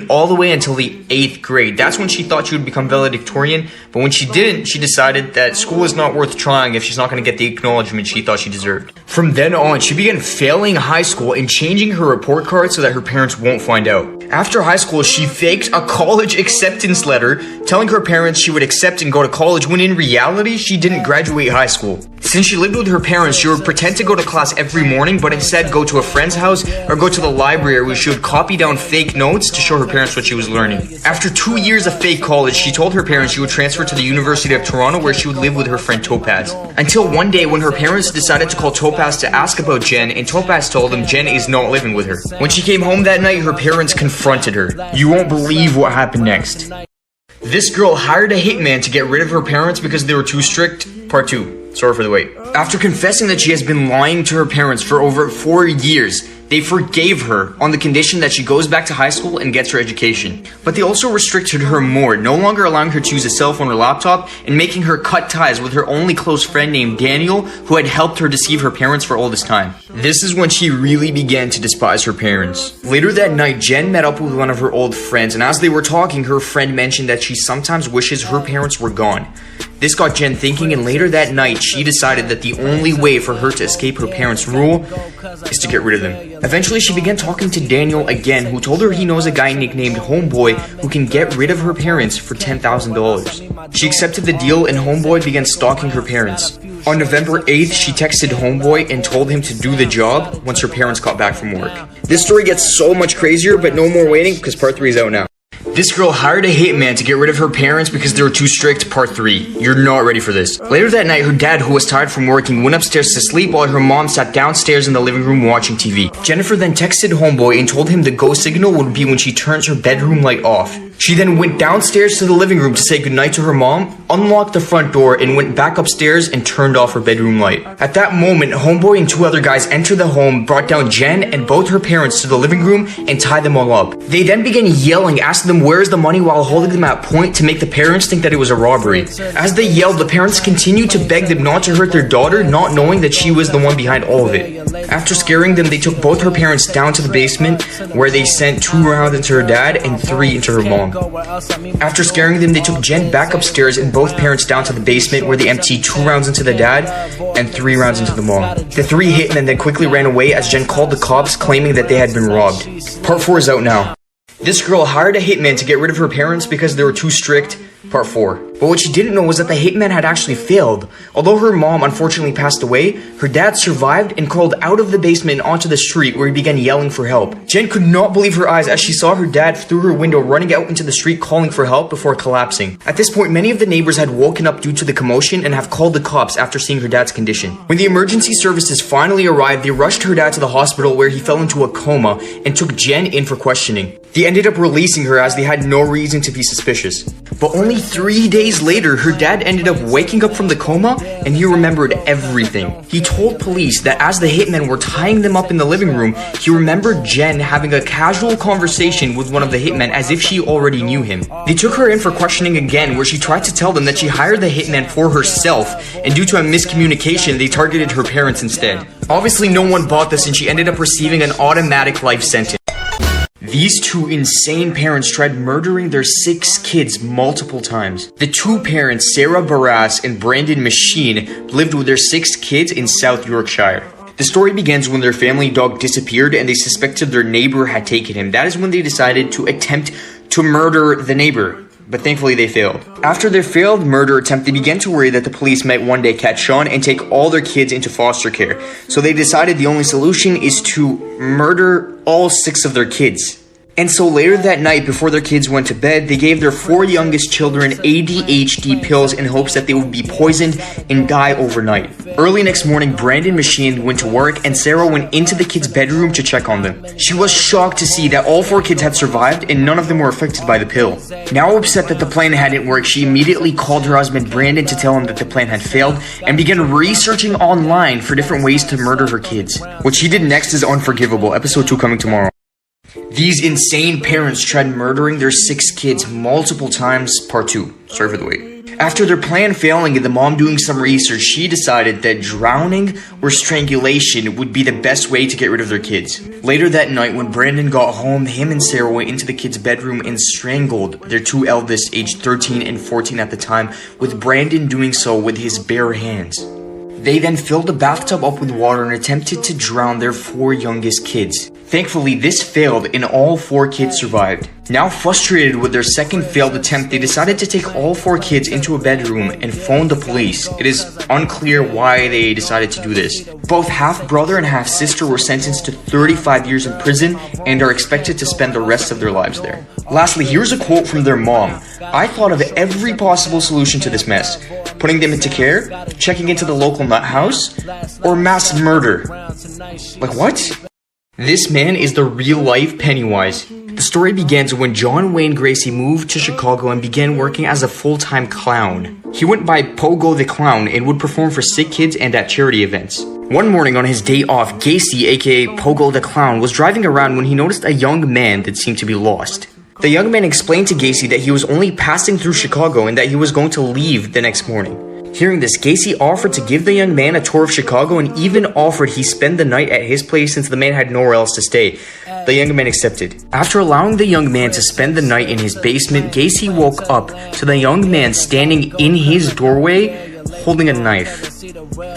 all the way until the 8th grade. That's when she thought she would become valedictorian, but when she didn't, she decided that school is not worth trying if she's not going to get the acknowledgement she thought she deserved. From then on, she began failing high school and changing her report card so that her parents won't find out. After high school, she faked a college acceptance letter, telling her parents she would accept and go to college when in reality, she didn't graduate high school. Since she lived with her parents, she would pretend to go to class every morning, but instead go to a friend's house or go to the library where she would copy down fake notes to show her parents what she was learning. After 2 years of fake college, she told her parents she would transfer to the University of Toronto where she would live with her friend Topaz. Until one day when her parents decided to call Topaz to ask about Jen, and Topaz told them Jen is not living with her. When she came home that night, her parents confronted her. You won't believe what happened next. This girl hired a hitman to get rid of her parents because they were too strict. Part 2. Sorry for the wait. After confessing that she has been lying to her parents for over 4 years, they forgave her on the condition that she goes back to high school and gets her education. But they also restricted her more, no longer allowing her to use a cell phone or laptop and making her cut ties with her only close friend named Daniel, who had helped her deceive her parents for all this time. This is when she really began to despise her parents. Later that night, Jen met up with one of her old friends, and as they were talking, her friend mentioned that she sometimes wishes her parents were gone. This got Jen thinking, and later that night, she decided that the only way for her to escape her parents' rule is to get rid of them. Eventually, she began talking to Daniel again, who told her he knows a guy nicknamed Homeboy who can get rid of her parents for $10,000. She accepted the deal, and Homeboy began stalking her parents. On November 8th, she texted Homeboy and told him to do the job once her parents got back from work. This story gets so much crazier, but no more waiting because part 3 is out now. This girl hired a hitman to get rid of her parents because they were too strict. Part 3. You're not ready for this. Later that night, her dad, who was tired from working, went upstairs to sleep while her mom sat downstairs in the living room watching TV. Jennifer then texted Homeboy and told him the go signal would be when she turns her bedroom light off. She then went downstairs to the living room to say goodnight to her mom, unlocked the front door, and went back upstairs and turned off her bedroom light. At that moment, Homeboy and 2 other guys entered the home, brought down Jen and both her parents to the living room, and tied them all up. They then began yelling, asking them where's the money while holding them at point to make the parents think that it was a robbery. As they yelled, the parents continued to beg them not to hurt their daughter, not knowing that she was the one behind all of it. After scaring them, they took both her parents down to the basement, where they sent 2 rounds into her dad and 3 into her mom. After scaring them, they took Jen back upstairs and both parents down to the basement, where they emptied 2 rounds into the dad and 3 rounds into the mom. The 3 hitmen then quickly ran away as Jen called the cops, claiming that they had been robbed. Part 4 is out now. This girl hired a hitman to get rid of her parents because they were too strict. Part 4. But what she didn't know was that the hitman had actually failed. Although her mom unfortunately passed away, her dad survived and crawled out of the basement and onto the street, where he began yelling for help. Jen could not believe her eyes as she saw her dad through her window running out into the street calling for help before collapsing. At this point, many of the neighbors had woken up due to the commotion and have called the cops after seeing her dad's condition. When the emergency services finally arrived, they rushed her dad to the hospital, where he fell into a coma, and took Jen in for questioning. They ended up releasing her as they had no reason to be suspicious. But only 3 days later, her dad ended up waking up from the coma, and he remembered everything. He told police that as the hitmen were tying them up in the living room, he remembered Jen having a casual conversation with one of the hitmen as if she already knew him. They took her in for questioning again, where she tried to tell them that she hired the hitman for herself, and due to a miscommunication, they targeted her parents instead. Obviously, no one bought this, and she ended up receiving an automatic life sentence. These 2 insane parents tried murdering their 6 kids multiple times. The 2 parents, Sarah Barras and Brandon Machine, lived with their 6 kids in South Yorkshire. The story begins when their family dog disappeared and they suspected their neighbor had taken him. That is when they decided to attempt to murder the neighbor. But thankfully they failed. After their failed murder attempt, they began to worry that the police might one day catch on and take all their kids into foster care. So they decided the only solution is to murder all 6 of their kids. And so later that night, before their kids went to bed, they gave their 4 youngest children ADHD pills in hopes that they would be poisoned and die overnight. Early next morning, Brandon Machine went to work and Sarah went into the kids' bedroom to check on them. She was shocked to see that all 4 kids had survived and none of them were affected by the pill. Now upset that the plan hadn't worked, she immediately called her husband Brandon to tell him that the plan had failed and began researching online for different ways to murder her kids. What she did next is unforgivable. Episode 2 coming tomorrow. These insane parents tried murdering their 6 kids multiple times. Part 2. Sorry for the wait. After their plan failing and the mom doing some research, she decided that drowning or strangulation would be the best way to get rid of their kids. Later that night, when Brandon got home, him and Sarah went into the kids' bedroom and strangled their two eldest, aged 13 and 14 at the time, with Brandon doing so with his bare hands. They then filled the bathtub up with water and attempted to drown their four youngest kids. Thankfully, this failed and all four kids survived. Now frustrated with their second failed attempt, they decided to take all four kids into a bedroom and phone the police. It is unclear why they decided to do this. Both half-brother and half-sister were sentenced to 35 years in prison and are expected to spend the rest of their lives there. Lastly, here's a quote from their mom. "I thought of every possible solution to this mess. Putting them into care, checking into the local nut house, or mass murder." Like what? This man is the real-life Pennywise. The story begins when John Wayne Gacy moved to Chicago and began working as a full-time clown. He went by Pogo the Clown and would perform for sick kids and at charity events. One morning on his day off, Gacy, aka Pogo the Clown, was driving around when he noticed a young man that seemed to be lost. The young man explained to Gacy that he was only passing through Chicago and that he was going to leave the next morning. Hearing this, Gacy offered to give the young man a tour of Chicago and even offered he spend the night at his place since the man had nowhere else to stay. The young man accepted. After allowing the young man to spend the night in his basement, Gacy woke up to the young man standing in his doorway holding a knife.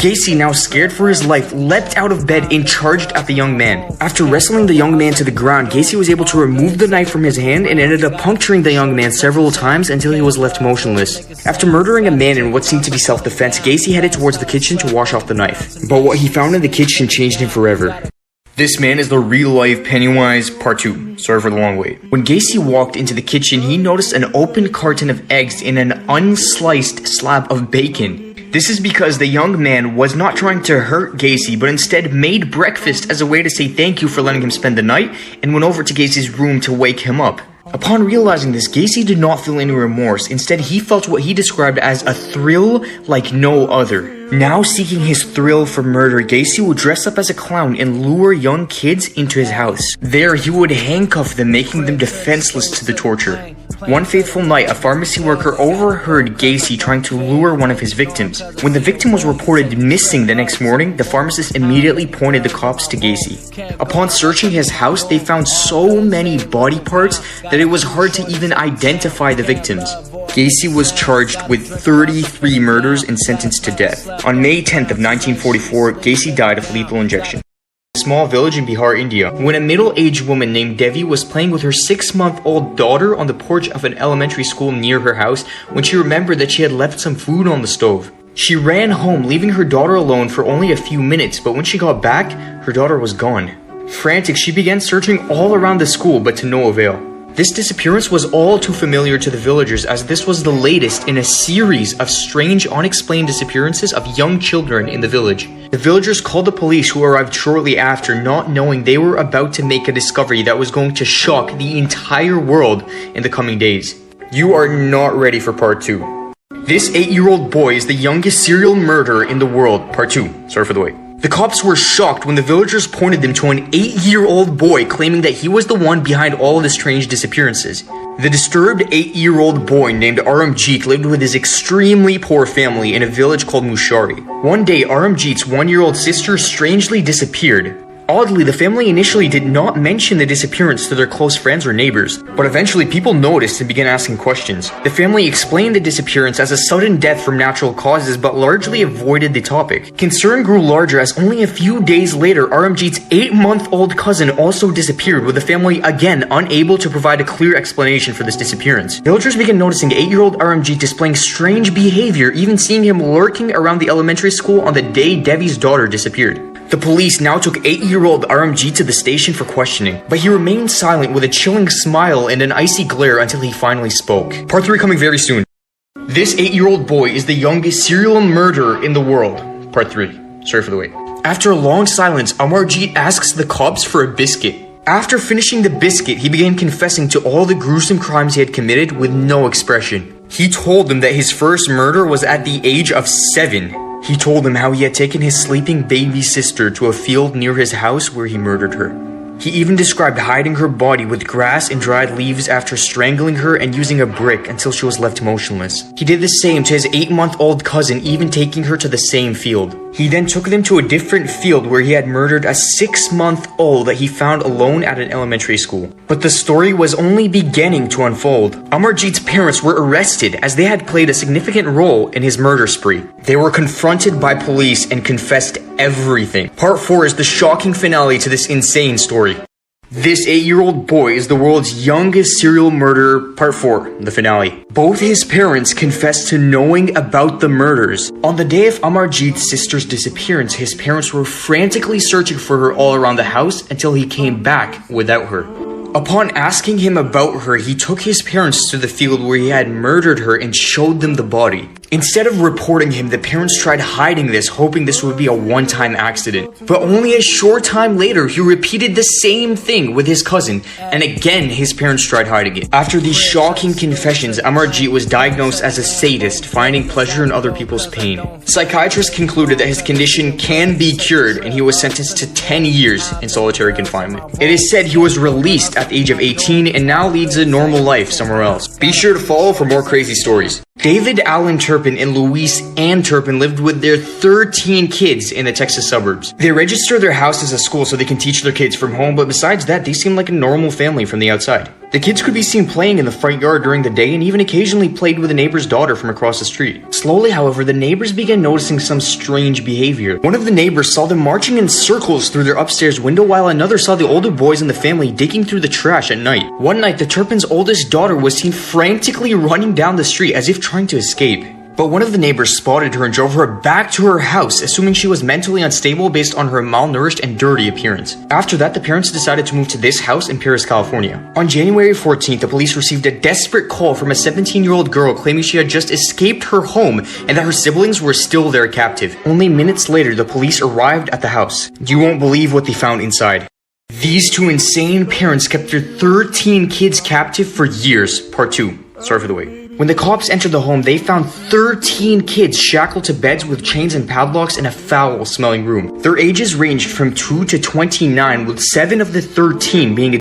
Gacy, now scared for his life, leapt out of bed and charged at the young man. After wrestling the young man to the ground, Gacy was able to remove the knife from his hand and ended up puncturing the young man several times until he was left motionless. After murdering a man in what seemed to be self-defense, Gacy headed towards the kitchen to wash off the knife. But what he found in the kitchen changed him forever. This man is the real-life Pennywise Part 2. Sorry for the long wait. When Gacy walked into the kitchen, he noticed an open carton of eggs and an unsliced slab of bacon. This is because the young man was not trying to hurt Gacy, but instead made breakfast as a way to say thank you for letting him spend the night, and went over to Gacy's room to wake him up. Upon realizing this, Gacy did not feel any remorse. Instead, he felt what he described as a thrill like no other. Now seeking his thrill for murder, Gacy would dress up as a clown and lure young kids into his house. There, he would handcuff them, making them defenseless to the torture. One fateful night, a pharmacy worker overheard Gacy trying to lure one of his victims. When the victim was reported missing the next morning, the pharmacist immediately pointed the cops to Gacy. Upon searching his house, they found so many body parts that it was hard to even identify the victims. Gacy was charged with 33 murders and sentenced to death. On May 10th of 1944, Gacy died of lethal injection. A small village in Bihar, India, when a middle-aged woman named Devi was playing with her 6-month-old daughter on the porch of an elementary school near her house when she remembered that she had left some food on the stove. She ran home, leaving her daughter alone for only a few minutes, but when she got back, her daughter was gone. Frantic, she began searching all around the school, but to no avail. This disappearance was all too familiar to the villagers, as this was the latest in a series of strange, unexplained disappearances of young children in the village. The villagers called the police, who arrived shortly after, not knowing they were about to make a discovery that was going to shock the entire world in the coming days. You are not ready for part 2. This 8-year-old boy is the youngest serial murderer in the world. Part 2. Sorry for the wait. The cops were shocked when the villagers pointed them to an 8-year-old boy, claiming that he was the one behind all the strange disappearances. The disturbed 8-year-old boy named Aramjit lived with his extremely poor family in a village called Mushari. One day, Aramjit's 1-year-old sister strangely disappeared. Oddly, the family initially did not mention the disappearance to their close friends or neighbors, but eventually people noticed and began asking questions. The family explained the disappearance as a sudden death from natural causes, but largely avoided the topic. Concern grew larger as only a few days later, Aramjit's 8-month-old cousin also disappeared, with the family again unable to provide a clear explanation for this disappearance. Villagers began noticing 8-year-old Aramjit displaying strange behavior, even seeing him lurking around the elementary school on the day Devi's daughter disappeared. The police now took 8-year-old Aramjit to the station for questioning, but he remained silent with a chilling smile and an icy glare until he finally spoke. Part 3 coming very soon. This 8-year-old boy is the youngest serial murderer in the world. Part 3. Sorry for the wait. After a long silence, Amarjit asks the cops for a biscuit. After finishing the biscuit, he began confessing to all the gruesome crimes he had committed with no expression. He told them that his first murder was at the age of 7. He told them how he had taken his sleeping baby sister to a field near his house where he murdered her. He even described hiding her body with grass and dried leaves after strangling her and using a brick until she was left motionless. He did the same to his 8-month-old cousin, even taking her to the same field. He then took them to a different field where he had murdered a 6-month-old that he found alone at an elementary school. But the story was only beginning to unfold. Amarjeet's parents were arrested as they had played a significant role in his murder spree. They were confronted by police and confessed everything. Part 4 is the shocking finale to this insane story. This 8-year-old boy is the world's youngest serial murderer. Part 4, the finale. Both his parents confessed to knowing about the murders. On the day of Amarjeet's sister's disappearance, his parents were frantically searching for her all around the house until he came back without her. Upon asking him about her, he took his parents to the field where he had murdered her and showed them the body. Instead of reporting him, the parents tried hiding this, hoping this would be a one-time accident. But only a short time later, he repeated the same thing with his cousin, and again his parents tried hiding it. After these shocking confessions, Amarjeet was diagnosed as a sadist, finding pleasure in other people's pain. Psychiatrists concluded that his condition can be cured, and he was sentenced to 10 years in solitary confinement. It is said he was released at the age of 18 and now leads a normal life somewhere else. Be sure to follow for more crazy stories. David Allen Turpin and Louise Ann Turpin lived with their 13 kids in the Texas suburbs. They register their house as a school so they can teach their kids from home, but besides that, they seem like a normal family from the outside. The kids could be seen playing in the front yard during the day and even occasionally played with a neighbor's daughter from across the street. Slowly, however, the neighbors began noticing some strange behavior. One of the neighbors saw them marching in circles through their upstairs window, while another saw the older boys in the family digging through the trash at night. One night, the Turpins' oldest daughter was seen frantically running down the street as if trying to escape. But one of the neighbors spotted her and drove her back to her house, assuming she was mentally unstable based on her malnourished and dirty appearance. After that, the parents decided to move to this house in Paris, California. On January 14th, the police received a desperate call from a 17-year-old girl claiming she had just escaped her home and that her siblings were still there captive. Only minutes later, the police arrived at the house. You won't believe what they found inside. These two insane parents kept their 13 kids captive for years. Part 2. Sorry for the wait. When the cops entered the home, they found 13 kids shackled to beds with chains and padlocks in a foul-smelling room. Their ages ranged from 2 to 29, with 7 of the 13 being